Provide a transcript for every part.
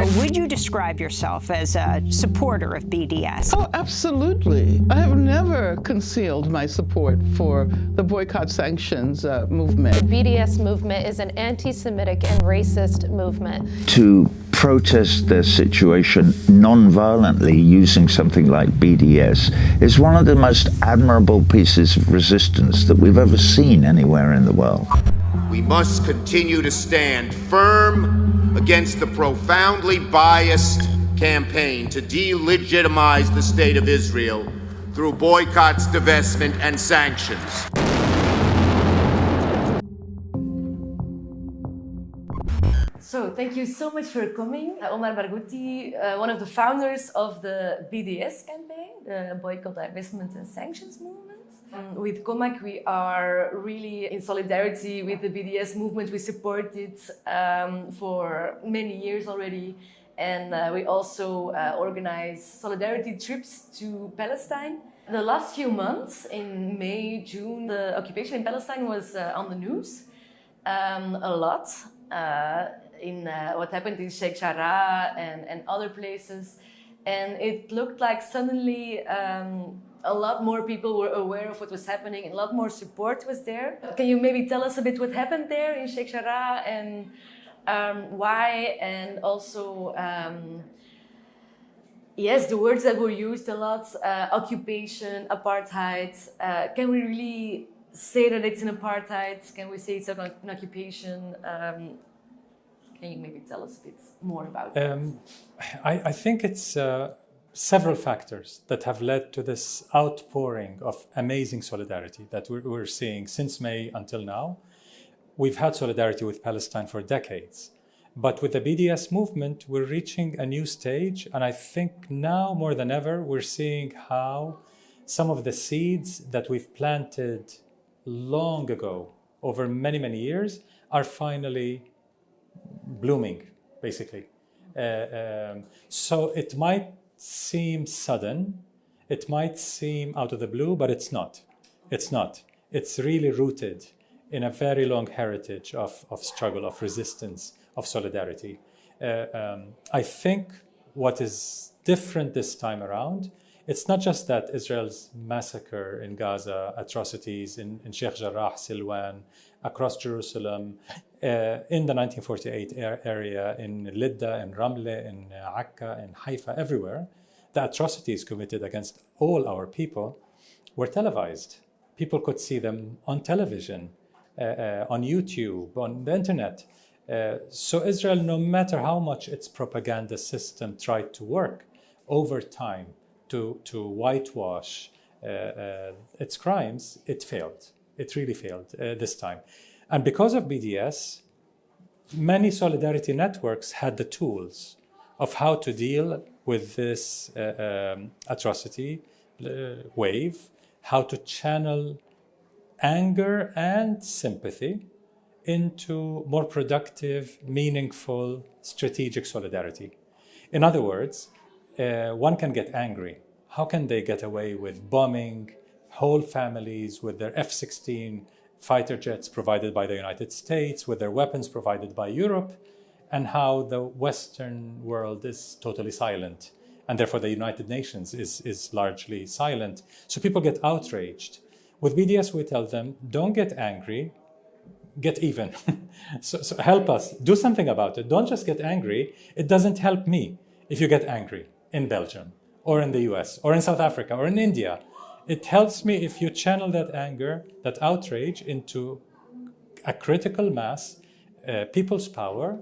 Would you describe yourself as a supporter of BDS? Oh, absolutely. I have never concealed my support for the boycott sanctions movement. The BDS movement is an anti-Semitic and racist movement. To protest their situation non-violently using something like BDS is one of the most admirable pieces of resistance that we've ever seen anywhere in the world. We must continue to stand firm against the profoundly biased campaign to delegitimize the State of Israel through boycotts, divestment, and sanctions. So, thank you so much for coming. Omar Barghouti, one of the founders of the BDS campaign, the Boycott, Divestment and Sanctions movement. With COMAC, we are really in solidarity with the BDS movement. We support it for many years already. And we also organize solidarity trips to Palestine. The last few months, in May, June, the occupation in Palestine was on the news a lot. In what happened in Sheikh Jarrah and other places. And it looked like suddenly a lot more people were aware of what was happening and a lot more support was there. Can you maybe tell us a bit what happened there in Sheikh Jarrah and why? And also, yes, the words that were used a lot, occupation, apartheid. Can we really say that it's an apartheid? Can we say it's an occupation? Can you maybe tell us a bit more about that? I think it's several factors that have led to this outpouring of amazing solidarity that we're seeing since May until now. We've had solidarity with Palestine for decades, but with the BDS movement, we're reaching a new stage. And I think now more than ever, we're seeing how some of the seeds that we've planted long ago, over many, many years, are finally blooming, basically. So it might seem sudden, it might seem out of the blue, but it's not. It's not. It's really rooted in a very long heritage of struggle, of resistance, of solidarity. I think what is different this time around, it's not just that Israel's massacre in Gaza, atrocities in Sheikh Jarrah, Silwan, across Jerusalem, in the 1948 area, in Lidda, in Ramle, in Akka, in Haifa, everywhere, the atrocities committed against all our people were televised. People could see them on television, on YouTube, on the internet. So Israel, no matter how much its propaganda system tried to work over time to whitewash its crimes, it failed. It really failed this time. And because of BDS, many solidarity networks had the tools of how to deal with this atrocity wave, how to channel anger and sympathy into more productive, meaningful, strategic solidarity. In other words, one can get angry. How can they get away with bombing whole families with their F-16 fighter jets provided by the United States, with their weapons provided by Europe, and how the Western world is totally silent, and therefore the United Nations is largely silent. So people get outraged. With BDS, we tell them, don't get angry, get even. so help us, do something about it. Don't just get angry. It doesn't help me if you get angry in Belgium, or in the US, or in South Africa, or in India. It helps me if you channel that anger, that outrage into a critical mass, people's power,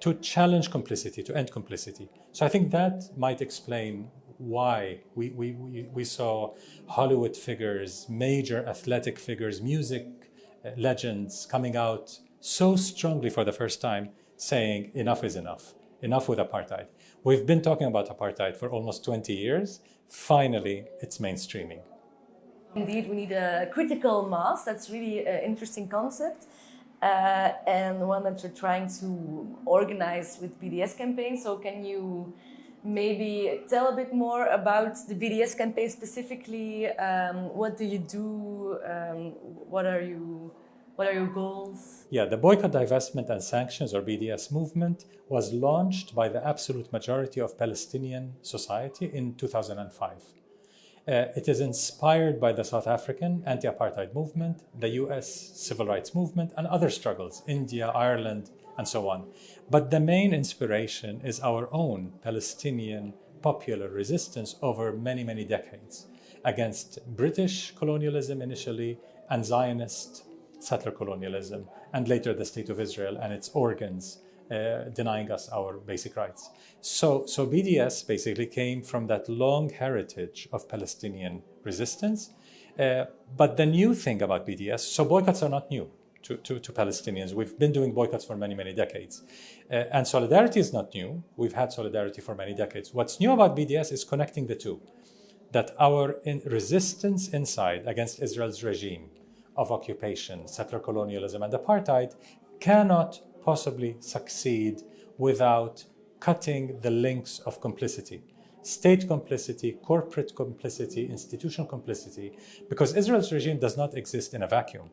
to challenge complicity, to end complicity. So I think that might explain why we saw Hollywood figures, major athletic figures, music legends coming out so strongly for the first time, saying enough is enough, enough with apartheid. We've been talking about apartheid for almost 20 years. Finally, it's mainstreaming. Indeed, we need a critical mass. That's really an interesting concept. And one that you're trying to organize with BDS campaign. So can you maybe tell a bit more about the BDS campaign specifically? What do you do? What are you What are your goals? Yeah, the boycott, divestment and sanctions, or BDS movement, was launched by the absolute majority of Palestinian society in 2005. It is inspired by the South African anti-apartheid movement, the US civil rights movement, and other struggles, India, Ireland, and so on. But the main inspiration is our own Palestinian popular resistance over many, many decades against British colonialism initially and Zionist settler colonialism, and later the State of Israel and its organs denying us our basic rights. So BDS basically came from that long heritage of Palestinian resistance. But the new thing about BDS, so boycotts are not new to Palestinians. We've been doing boycotts for many, many decades. And solidarity is not new. We've had solidarity for many decades. What's new about BDS is connecting the two, that our resistance inside against Israel's regime of occupation, settler colonialism, and apartheid cannot possibly succeed without cutting the links of complicity. State complicity, corporate complicity, institutional complicity, because Israel's regime does not exist in a vacuum.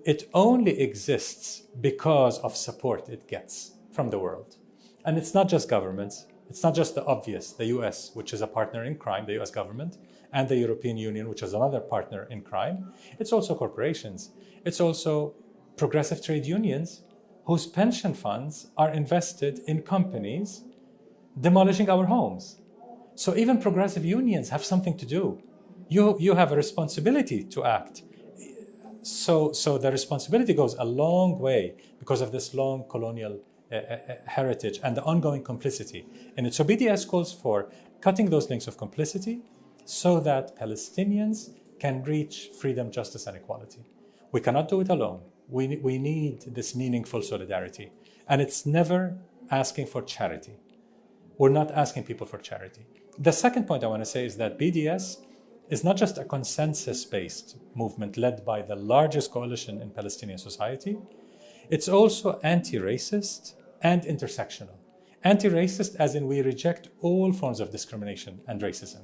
It only exists because of support it gets from the world. And it's not just governments, it's not just the obvious, the US, which is a partner in crime, the US government, and the European Union, which is another partner in crime. It's also corporations. It's also progressive trade unions whose pension funds are invested in companies demolishing our homes. So even progressive unions have something to do. You have a responsibility to act. So the responsibility goes a long way because of this long colonial heritage and the ongoing complicity. And so BDS calls for cutting those links of complicity so that Palestinians can reach freedom, justice, and equality. We cannot do it alone. We need this meaningful solidarity. And it's never asking for charity. We're not asking people for charity. The second point I want to say is that BDS is not just a consensus-based movement led by the largest coalition in Palestinian society. It's also anti-racist and intersectional. Anti-racist as in we reject all forms of discrimination and racism.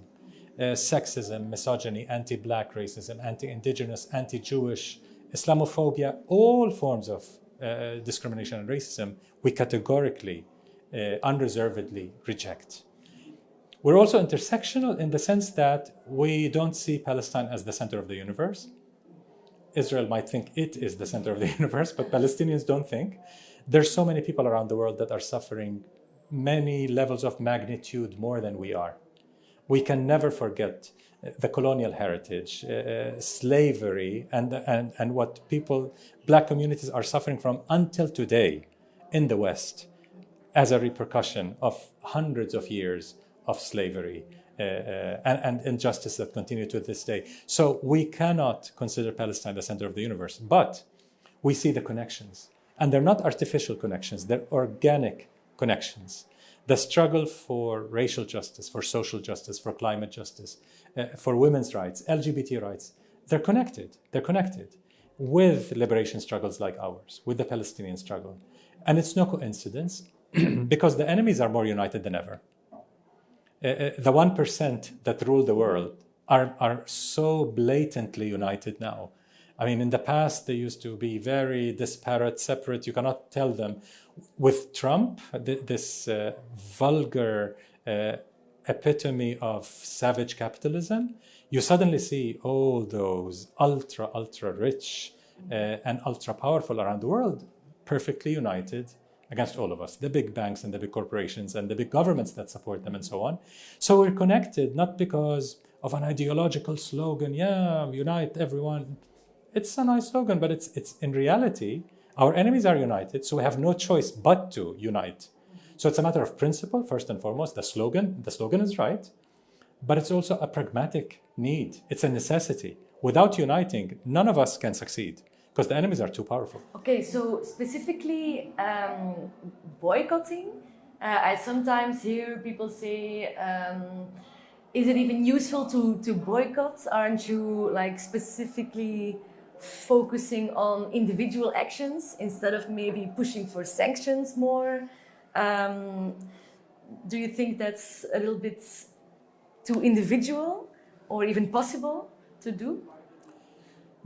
Sexism, misogyny, anti-black racism, anti-indigenous, anti-Jewish, Islamophobia, all forms of discrimination and racism, we categorically, unreservedly reject. We're also intersectional in the sense that we don't see Palestine as the center of the universe. Israel might think it is the center of the universe, but Palestinians don't think. There's so many people around the world that are suffering many levels of magnitude more than we are. We can never forget the colonial heritage, slavery, and what black communities are suffering from until today in the West as a repercussion of hundreds of years of slavery and injustice that continue to this day. So we cannot consider Palestine the center of the universe, but we see the connections. And they're not artificial connections, they're organic connections. The struggle for racial justice, for social justice, for climate justice, for women's rights, LGBT rights, they're connected. They're connected with liberation struggles like ours, with the Palestinian struggle. And it's no coincidence because the enemies are more united than ever. The 1% that rule the world are so blatantly united now. I mean, in the past, they used to be very disparate, separate. You cannot tell them. With Trump, this vulgar epitome of savage capitalism, you suddenly see all those ultra rich and ultra powerful around the world perfectly united against all of us, the big banks and the big corporations and the big governments that support them and so on. So we're connected not because of an ideological slogan, yeah, unite everyone. It's a nice slogan, but it's in reality, our enemies are united, so we have no choice but to unite. So it's a matter of principle, first and foremost. The slogan is right, but it's also a pragmatic need. It's a necessity. Without uniting, none of us can succeed because the enemies are too powerful. Okay, so specifically boycotting, I sometimes hear people say, is it even useful to boycott? Aren't you like specifically focusing on individual actions instead of maybe pushing for sanctions more? Do you think that's a little bit too individual or even possible to do?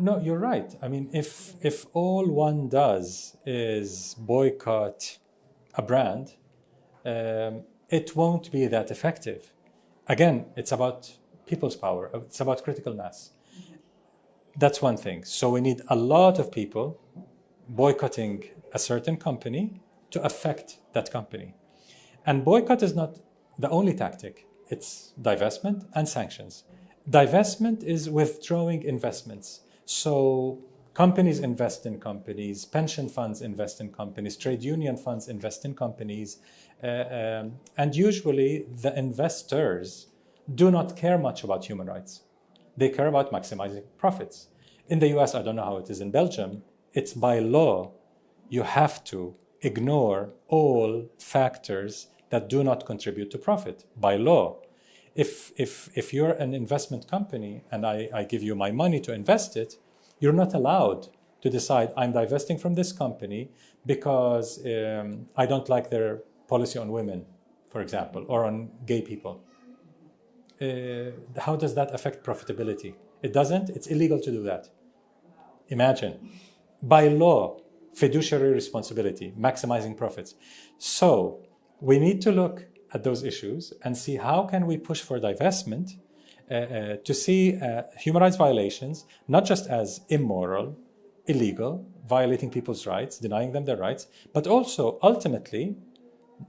No, you're right. I mean, if all one does is boycott a brand, it won't be that effective. Again, it's about people's power. It's about critical mass. That's one thing. So we need a lot of people boycotting a certain company to affect that company. And boycott is not the only tactic. It's divestment and sanctions. Divestment is withdrawing investments. So companies invest in companies, pension funds invest in companies, trade union funds invest in companies, and usually the investors do not care much about human rights. They care about maximizing profits. In the US, I don't know how it is in Belgium, it's by law, you have to ignore all factors that do not contribute to profit, by law. If you're an investment company and I give you my money to invest it, you're not allowed to decide I'm divesting from this company because I don't like their policy on women, for example, or on gay people. How does that affect profitability? It doesn't. It's illegal to do that. Imagine. By law, fiduciary responsibility, maximizing profits. So we need to look at those issues and see how can we push for divestment to see human rights violations, not just as immoral, illegal, violating people's rights, denying them their rights, but also ultimately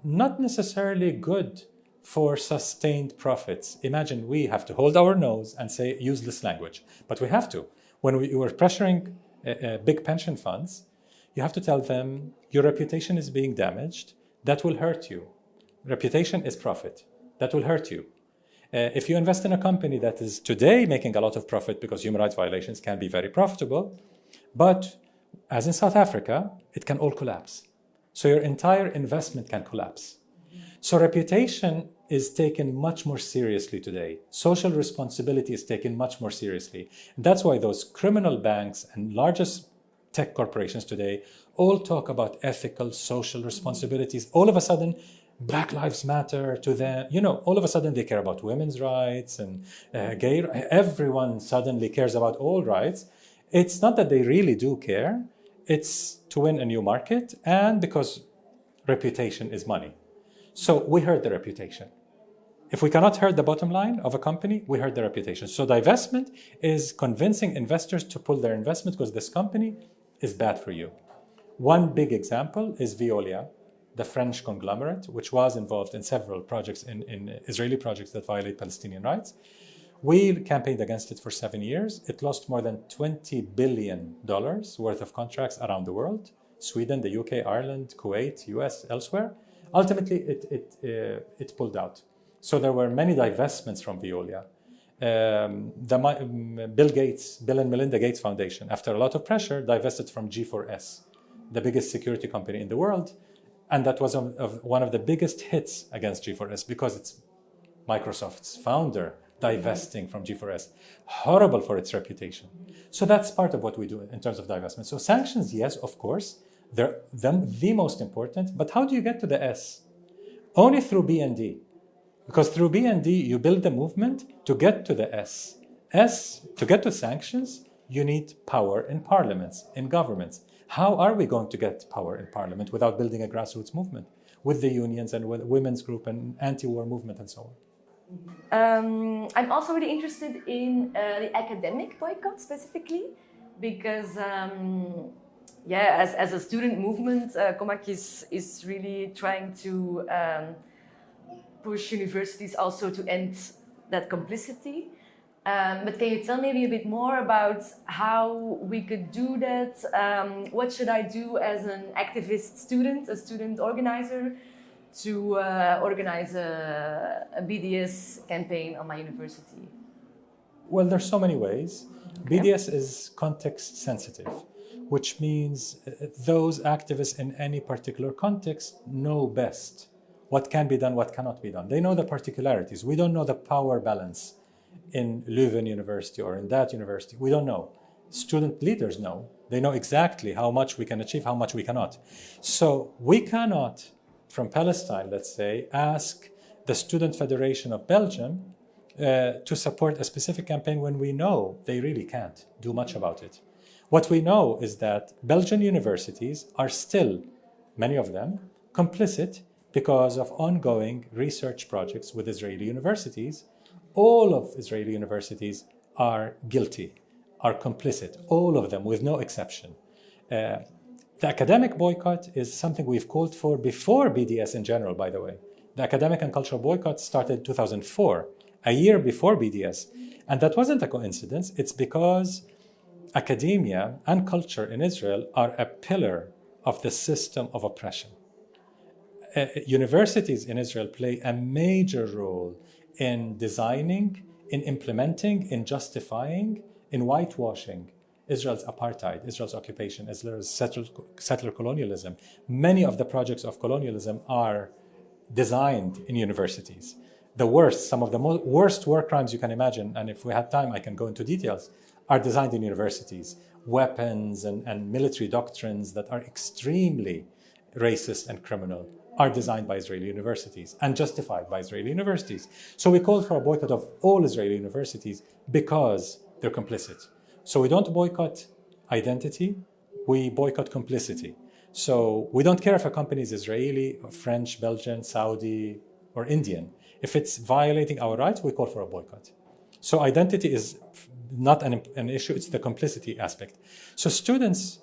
not necessarily good for sustained profits. Imagine we have to hold our nose and say useless language, but we have to. When we were pressuring big pension funds, you have to tell them your reputation is being damaged, that will hurt you. Reputation is profit, that will hurt you. If you invest in a company that is today making a lot of profit because human rights violations can be very profitable, but as in South Africa, it can all collapse. So your entire investment can collapse. So reputation is taken much more seriously today. Social responsibility is taken much more seriously. And that's why those criminal banks and largest tech corporations today all talk about ethical, social responsibilities. All of a sudden, Black Lives Matter to them. All of a sudden they care about women's rights and gay. Everyone suddenly cares about all rights. It's not that they really do care. It's to win a new market and because reputation is money. So we hurt the reputation. If we cannot hurt the bottom line of a company, we hurt the reputation. So divestment is convincing investors to pull their investment because this company is bad for you. One big example is Veolia, the French conglomerate, which was involved in several projects, in Israeli projects that violate Palestinian rights. We campaigned against it for 7 years. It lost more than $20 billion worth of contracts around the world. Sweden, the UK, Ireland, Kuwait, US, elsewhere. Ultimately, it pulled out. So there were many divestments from Veolia. Bill and Melinda Gates Foundation, after a lot of pressure, divested from G4S, the biggest security company in the world. And that was one of the biggest hits against G4S because it's Microsoft's founder divesting from G4S. Horrible for its reputation. So that's part of what we do in terms of divestment. So sanctions, yes, of course, they're the most important. But how do you get to the S? Only through B and D. Because through B and D, you build the movement to get to the S. S, to get to sanctions, you need power in parliaments, in governments. How are we going to get power in parliament without building a grassroots movement with the unions and with women's group and anti-war movement and so on? I'm also really interested in the academic boycott specifically because, as a student movement, COMAC is really trying to push universities also to end that complicity. But can you tell maybe a bit more about how we could do that? What should I do as an activist student, a student organizer, to organize a BDS campaign on my university? Well, there's so many ways. Okay. BDS is context sensitive, which means those activists in any particular context know best what can be done, what cannot be done. They know the particularities. We don't know the power balance in Leuven University or in that university. We don't know. Student leaders know. They know exactly how much we can achieve, how much we cannot. So we cannot, from Palestine, let's say, ask the Student Federation of Belgium to support a specific campaign when we know they really can't do much about it. What we know is that Belgian universities are still, many of them, complicit because of ongoing research projects with Israeli universities. All of Israeli universities are guilty, are complicit, all of them with no exception. The academic boycott is something we've called for before BDS in general, by the way. The academic and cultural boycott started in 2004, a year before BDS. And that wasn't a coincidence. It's because academia and culture in Israel are a pillar of the system of oppression. Universities in Israel play a major role in designing, in implementing, in justifying, in whitewashing Israel's apartheid, Israel's occupation, Israel's settler colonialism. Many of the projects of colonialism are designed in universities. The worst, some of the worst war crimes you can imagine, and if we had time I can go into details, are designed in universities. Weapons and military doctrines that are extremely racist and criminal are designed by Israeli universities and justified by Israeli universities. So we called for a boycott of all Israeli universities because they're complicit. So we don't boycott identity, we boycott complicity. So we don't care if a company is Israeli, or French, Belgian, Saudi, or Indian. If it's violating our rights, we call for a boycott. So identity is not an issue, it's the complicity aspect. So students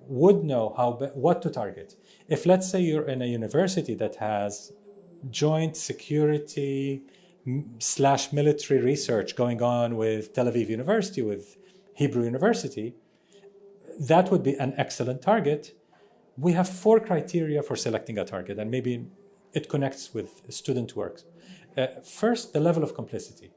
would know what to target. If, let's say, you're in a university that has joint security / military research going on with Tel Aviv University, with Hebrew University, that would be an excellent target. We have 4 criteria for selecting a target, and maybe it connects with student work. First, the level of complicity.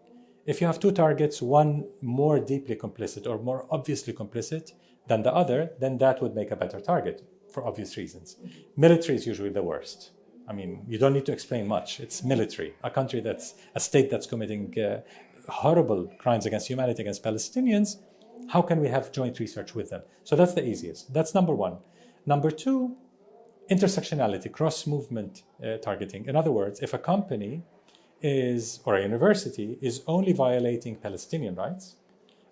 If you have 2 targets, one more deeply complicit or more obviously complicit than the other, then that would make a better target for obvious reasons. Military is usually the worst. I mean, you don't need to explain much. It's military, a state that's committing horrible crimes against humanity, against Palestinians. How can we have joint research with them? So that's the easiest. That's number 1. Number 2, intersectionality, cross-movement targeting. In other words, if a company or a university is only violating Palestinian rights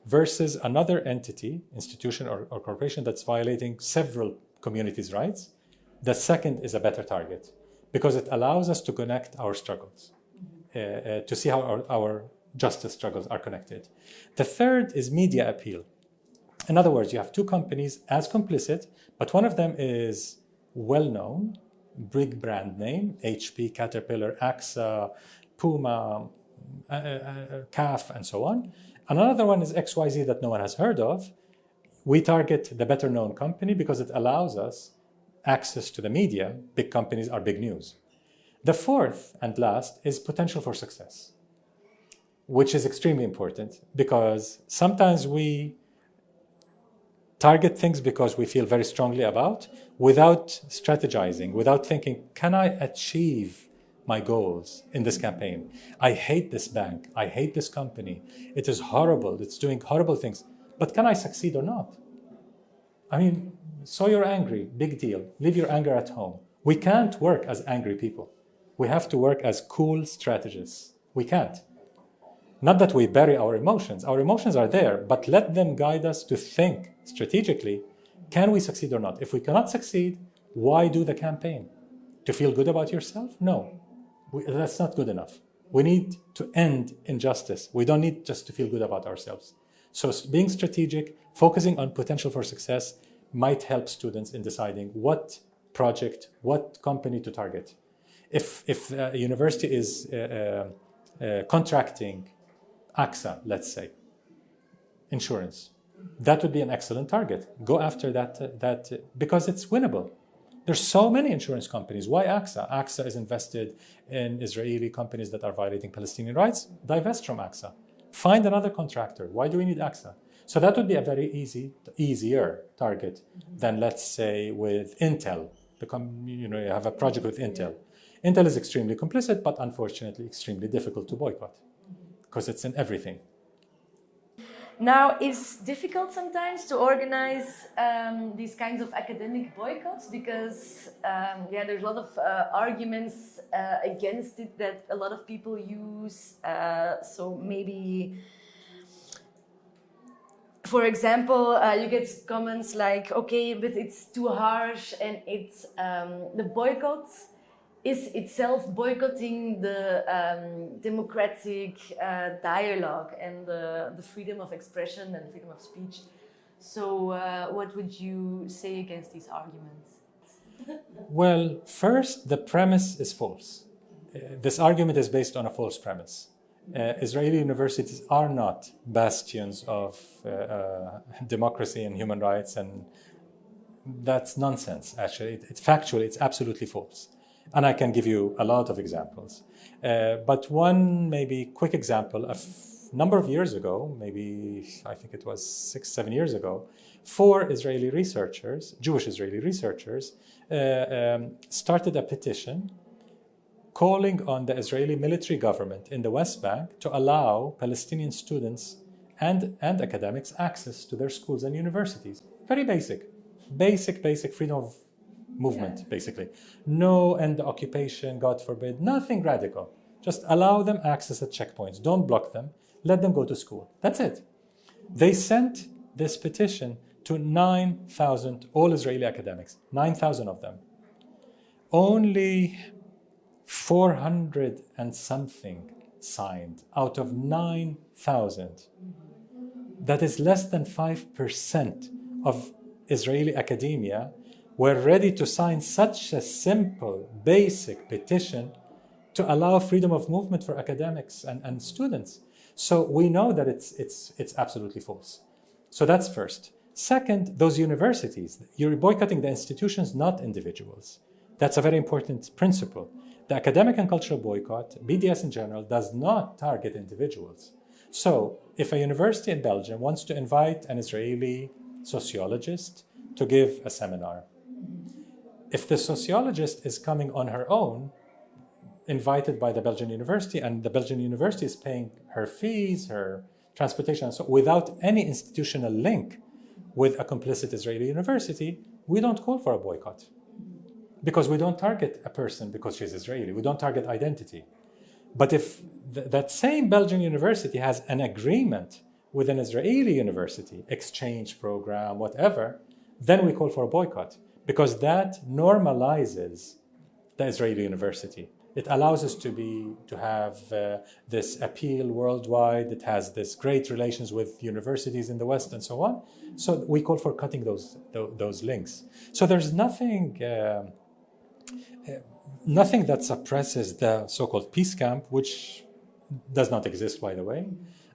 versus another entity, institution or corporation that's violating several communities' rights, the second is a better target because it allows us to connect our struggles, to see how our justice struggles are connected. The third is media appeal. In other words, you have 2 companies as complicit, but one of them is well-known, big brand name, HP, Caterpillar, AXA, Puma, CAF, and so on. Another one is XYZ that no one has heard of. We target the better-known company because it allows us access to the media. Big companies are big news. The fourth and last is potential for success, which is extremely important because sometimes we target things because we feel very strongly about without strategizing, without thinking, can I achieve my goals in this campaign? I hate this bank. I hate this company. It is horrible. It's doing horrible things. But can I succeed or not? I mean, so you're angry. Big deal. Leave your anger at home. We can't work as angry people. We have to work as cool strategists. We can't. Not that we bury our emotions. Our emotions are there, but let them guide us to think strategically, can we succeed or not? If we cannot succeed, why do the campaign? To feel good about yourself? No, that's not good enough. We need to end injustice. We don't need just to feel good about ourselves. So being strategic, focusing on potential for success might help students in deciding what project, what company to target. If a university is contracting AXA, let's say, insurance, that would be an excellent target. Go after that because it's winnable. There's so many insurance companies. Why AXA? AXA is invested in Israeli companies that are violating Palestinian rights. Divest from AXA. Find another contractor. Why do we need AXA? So that would be a very easier target than, let's say, with Intel. You have a project with Intel. Intel is extremely complicit, but unfortunately extremely difficult to boycott because it's in everything. Now, it's difficult sometimes to organize these kinds of academic boycotts because, there's a lot of arguments against it that a lot of people use. So maybe, for example, you get comments like, okay, but it's too harsh and it's the boycott is itself boycotting the democratic dialogue and the freedom of expression and freedom of speech. So what would you say against these arguments? Well, first, the premise is false. This argument is based on a false premise. Israeli universities are not bastions of democracy and human rights, and that's nonsense, actually. It's factually, it's absolutely false. And I can give you a lot of examples. But one maybe quick example, a number of years ago, maybe I think it was 6-7 years ago, 4 Israeli researchers, Jewish Israeli researchers, started a petition calling on the Israeli military government in the West Bank to allow Palestinian students and academics access to their schools and universities. Very basic freedom of movement, basically. No end occupation, God forbid, nothing radical. Just allow them access at checkpoints. Don't block them. Let them go to school. That's it. They sent this petition to 9,000 all Israeli academics, 9,000 of them. Only 400 and something signed out of 9,000. That is less than 5% of Israeli academia were ready to sign such a simple, basic petition to allow freedom of movement for academics and students. So we know that it's absolutely false. So that's first. Second, those universities, you're boycotting the institutions, not individuals. That's a very important principle. The academic and cultural boycott, BDS in general, does not target individuals. So if a university in Belgium wants to invite an Israeli sociologist to give a seminar, if the sociologist is coming on her own, invited by the Belgian university, and the Belgian university is paying her fees, her transportation, and so without any institutional link with a complicit Israeli university, we don't call for a boycott. Because we don't target a person because she's Israeli. We don't target identity. But if that same Belgian university has an agreement with an Israeli university, exchange program, whatever, then we call for a boycott. Because that normalizes the Israeli university. It allows us to have this appeal worldwide. It has this great relations with universities in the West and so on. So we call for cutting those links. So there's nothing that suppresses the so-called peace camp, which does not exist, by the way.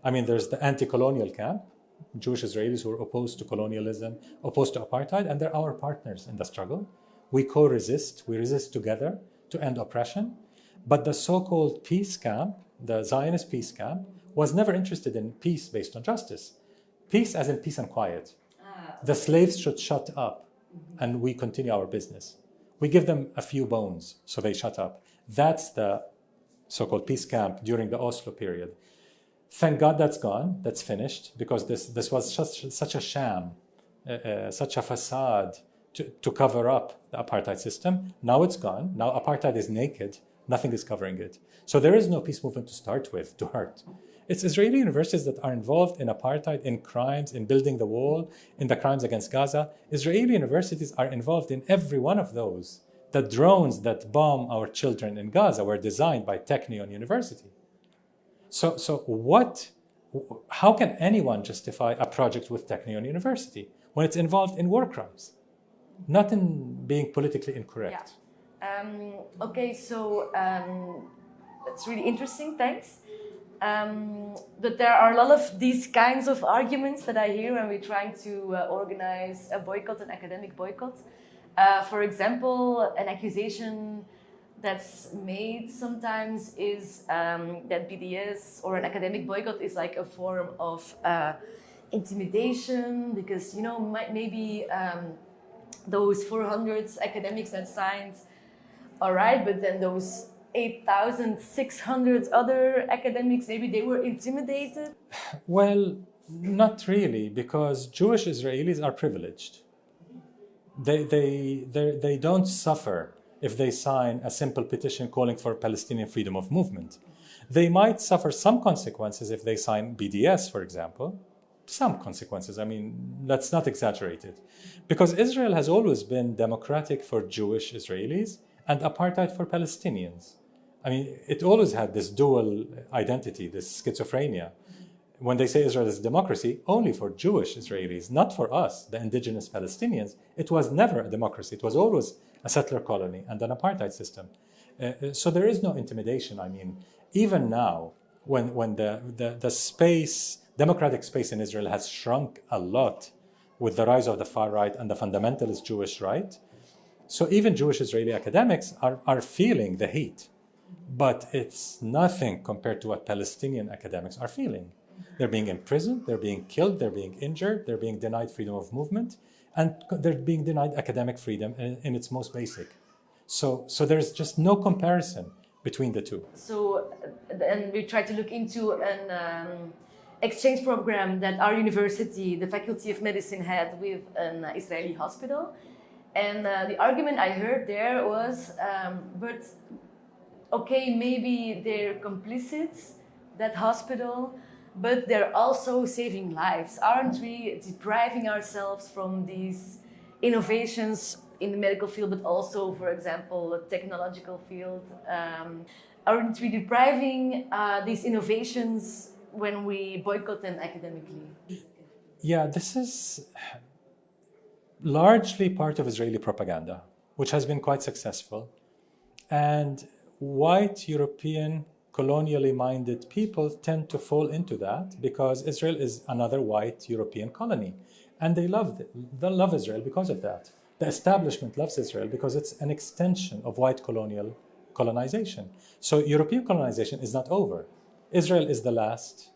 I mean, there's the anti-colonial camp, Jewish Israelis who are opposed to colonialism, opposed to apartheid, and they're our partners in the struggle. We co-resist, we resist together to end oppression. But the so-called peace camp, the Zionist peace camp, was never interested in peace based on justice. Peace as in peace and quiet. The slaves should shut up and we continue our business. We give them a few bones, so they shut up. That's the so-called peace camp during the Oslo period. Thank God that's gone, that's finished, because this was such a sham, such a facade to cover up the apartheid system. Now it's gone. Now apartheid is naked. Nothing is covering it. So there is no peace movement to start with, to hurt. It's Israeli universities that are involved in apartheid, in crimes, in building the wall, in the crimes against Gaza. Israeli universities are involved in every one of those. The drones that bomb our children in Gaza were designed by Technion University. So how can anyone justify a project with Technion University when it's involved in war crimes, not in being politically incorrect? Yeah. Okay, so that's really interesting, thanks. But there are a lot of these kinds of arguments that I hear when we're trying to organize a boycott, an academic boycott. For example, an accusation that's made sometimes is that BDS or an academic boycott is like a form of intimidation because, you know, maybe those 400 academics that signed, all right, but then those 8,600 other academics, maybe they were intimidated? Well, Not really, because Jewish Israelis are privileged. They don't suffer if they sign a simple petition calling for Palestinian freedom of movement. They might suffer some consequences if they sign BDS, for example. Some consequences, I mean, let's not exaggerate it. Because Israel has always been democratic for Jewish Israelis and apartheid for Palestinians. I mean, it always had this dual identity, this schizophrenia. When they say Israel is a democracy, only for Jewish Israelis, not for us, the indigenous Palestinians. It was never a democracy. It was always a settler colony and an apartheid system. So there is no intimidation. I mean, even now, when the space, democratic space in Israel has shrunk a lot with the rise of the far right and the fundamentalist Jewish right, so even Jewish Israeli academics are feeling the heat. But it's nothing compared to what Palestinian academics are feeling. They're being imprisoned, they're being killed, they're being injured, they're being denied freedom of movement, and they're being denied academic freedom in its most basic. So there's just no comparison between the two. So, and we try to look into an exchange program that our university, the Faculty of Medicine, had with an Israeli hospital. And the argument I heard there was, but okay, maybe they're complicit, that hospital, but they're also saving lives. Aren't we depriving ourselves from these innovations in the medical field, but also, for example, the technological field? Aren't we depriving these innovations when we boycott them academically? Yeah, this is largely part of Israeli propaganda, which has been quite successful. And white European colonially minded people tend to fall into that because Israel is another white European colony. And they love Israel because of that. The establishment loves Israel because it's an extension of white colonization. So European colonization is not over. Israel is the last,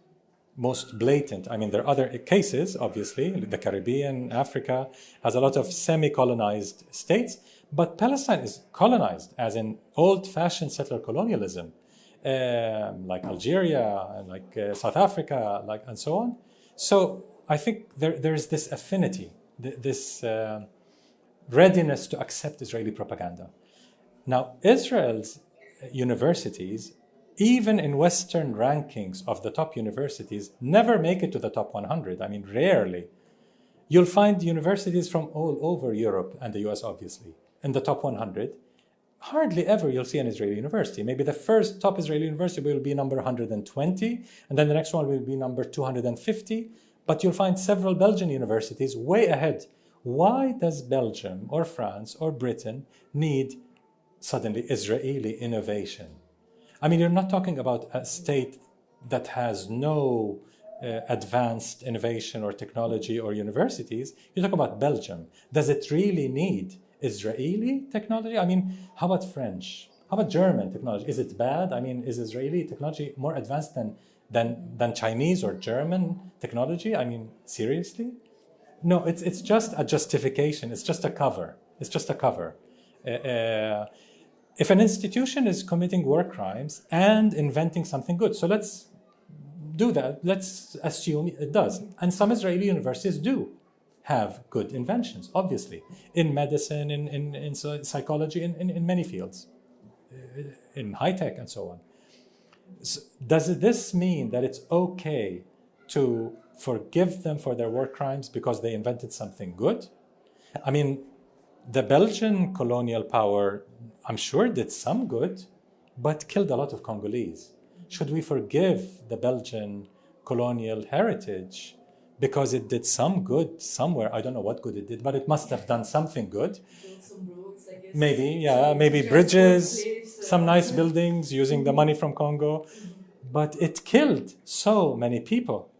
most blatant. I mean, there are other cases, obviously. The Caribbean, Africa has a lot of semi-colonized states, but Palestine is colonized, as in old-fashioned settler colonialism, like Algeria, and like South Africa, and so on. So I think there's this affinity, this readiness to accept Israeli propaganda. Now, Israel's universities, even in Western rankings of the top universities, never make it to the top 100. I mean, rarely. You'll find universities from all over Europe and the US, obviously, in the top 100. Hardly ever you'll see an Israeli university. Maybe the first top Israeli university will be number 120, and then the next one will be number 250. But you'll find several Belgian universities way ahead. Why does Belgium or France or Britain need suddenly Israeli innovation? I mean, you're not talking about a state that has no advanced innovation or technology or universities. You talk about Belgium. Does it really need Israeli technology? I mean, how about French? How about German technology? Is it bad? I mean, is Israeli technology more advanced than Chinese or German technology? I mean, seriously? No, it's just a justification. It's just a cover. It's just a cover. If an institution is committing war crimes and inventing something good, so let's do that. Let's assume it does. And some Israeli universities do have good inventions, obviously, in medicine, in psychology, in many fields, in high tech and so on. So does this mean that it's okay to forgive them for their war crimes because they invented something good? I mean, the Belgian colonial power, I'm sure, did some good, but killed a lot of Congolese. Should we forgive the Belgian colonial heritage because it did some good somewhere? I don't know what good it did, but it must have done something good. Some roads, I guess. Maybe, yeah, maybe bridges, some nice buildings using the money from Congo. But it killed so many people.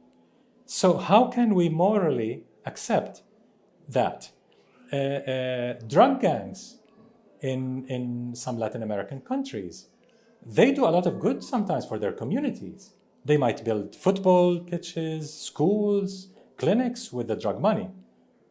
So how can we morally accept that? Drug gangs in some Latin American countries, they do a lot of good sometimes for their communities. They might build football pitches, schools, clinics with the drug money.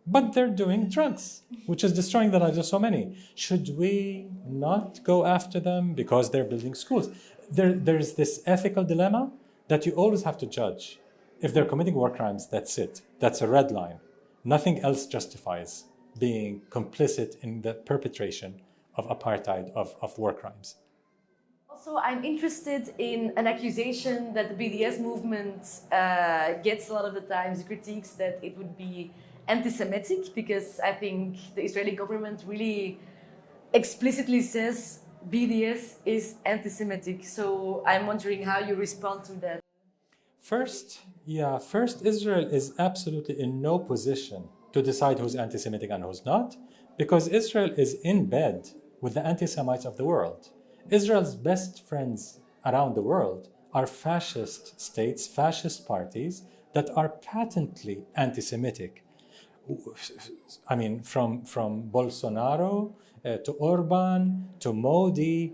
But they're doing drugs, which is destroying the lives of so many. Should we not go after them because they're building schools? There's this ethical dilemma that you always have to judge. If they're committing war crimes, that's it. That's a red line. Nothing else justifies being complicit in the perpetration of apartheid, of war crimes. Also, I'm interested in an accusation that the BDS movement gets a lot of the times, critiques that it would be anti-Semitic, because I think the Israeli government really explicitly says BDS is anti-Semitic. So I'm wondering how you respond to that. First, Israel is absolutely in no position to decide who's anti-Semitic and who's not, because Israel is in bed with the anti-Semites of the world. Israel's best friends around the world are fascist states, fascist parties that are patently anti-Semitic. I mean, from Bolsonaro to Orban to Modi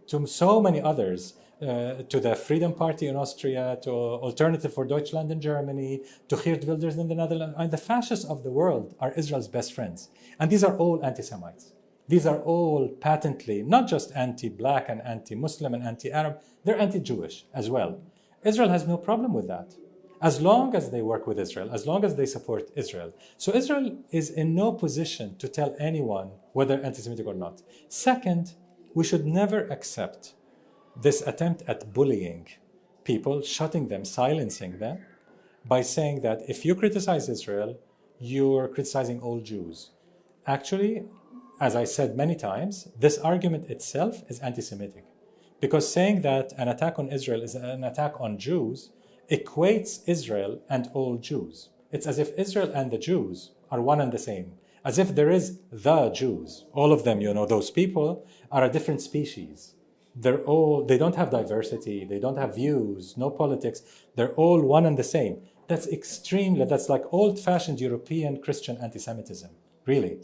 to so many others, to the Freedom Party in Austria, to Alternative for Deutschland in Germany, to Geert Wilders in the Netherlands. And the fascists of the world are Israel's best friends. And these are all anti-Semites. These are all patently not just anti-Black and anti-Muslim and anti-Arab, they're anti-Jewish as well. Israel has no problem with that, as long as they work with Israel, as long as they support Israel. So Israel is in no position to tell anyone whether anti-Semitic or not. Second, we should never accept this attempt at bullying people, shutting them, silencing them, by saying that if you criticize Israel, you're criticizing all Jews. Actually, as I said many times, this argument itself is anti-Semitic, because saying that an attack on Israel is an attack on Jews equates Israel and all Jews. It's as if Israel and the Jews are one and the same, as if there is the Jews. All of them, those people are a different species. They don't have diversity, they don't have views, no politics, they're all one and the same. That's like old-fashioned European Christian anti-Semitism, really.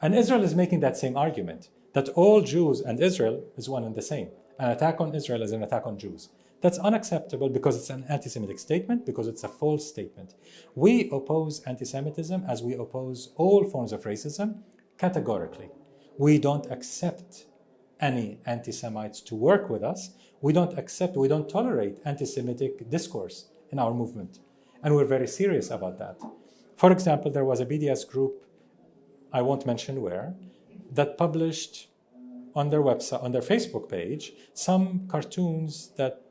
And Israel is making that same argument, that all Jews and Israel is one and the same. An attack on Israel is an attack on Jews. That's unacceptable because it's an anti-Semitic statement, because it's a false statement. We oppose anti-Semitism as we oppose all forms of racism categorically. We don't accept any anti-Semites to work with us. We don't tolerate anti-Semitic discourse in our movement. And we're very serious about that. For example, there was a BDS group, I won't mention where, that published on their website, on their Facebook page, some cartoons that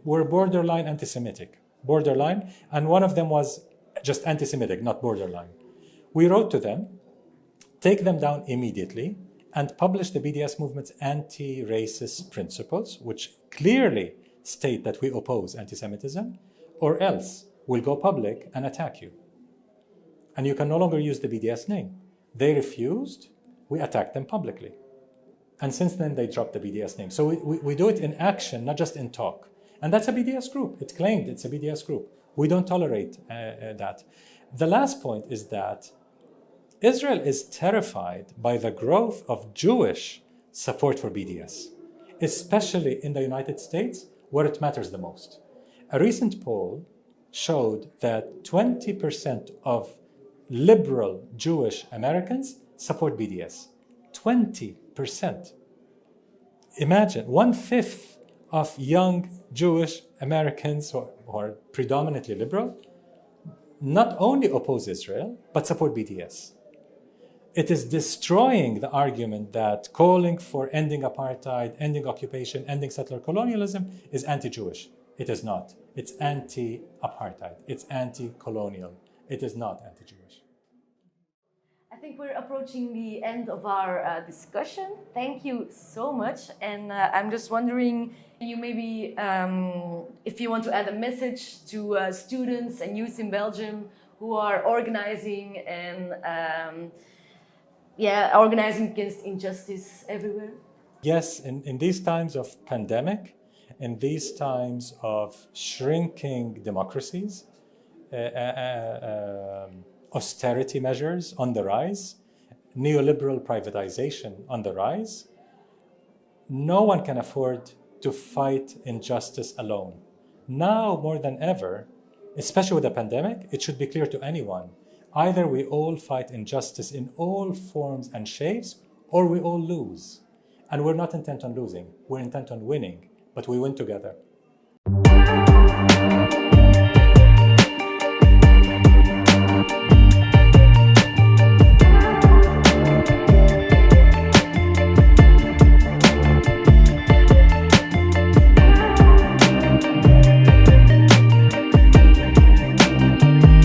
were borderline anti-Semitic, and one of them was just anti-Semitic, not borderline. We wrote to them, take them down immediately, and publish the BDS movement's anti-racist principles, which clearly state that we oppose anti-Semitism, or else we'll go public and attack you. And you can no longer use the BDS name. They refused, we attacked them publicly. And since then, they dropped the BDS name. So we do it in action, not just in talk. And that's a BDS group. It's claimed it's a BDS group. We don't tolerate that. The last point is that Israel is terrified by the growth of Jewish support for BDS, especially in the United States, where it matters the most. A recent poll showed that 20% of liberal Jewish Americans support BDS. 20%. Imagine, 1/5 of young Jewish Americans who are predominantly liberal not only oppose Israel, but support BDS. It is destroying the argument that calling for ending apartheid, ending occupation, ending settler colonialism is anti-Jewish. It is not. It's anti-apartheid. It's anti-colonial. It is not anti-Jewish. I think we're approaching the end of our discussion. Thank you so much. And I'm just wondering, you maybe, if you want to add a message to students and youth in Belgium who are organizing and organizing against injustice everywhere? Yes, in these times of pandemic, in these times of shrinking democracies, austerity measures on the rise, neoliberal privatization on the rise, no one can afford to fight injustice alone. Now more than ever, especially with the pandemic, it should be clear to anyone, either we all fight injustice in all forms and shapes, or we all lose. And we're not intent on losing, we're intent on winning, but we win together.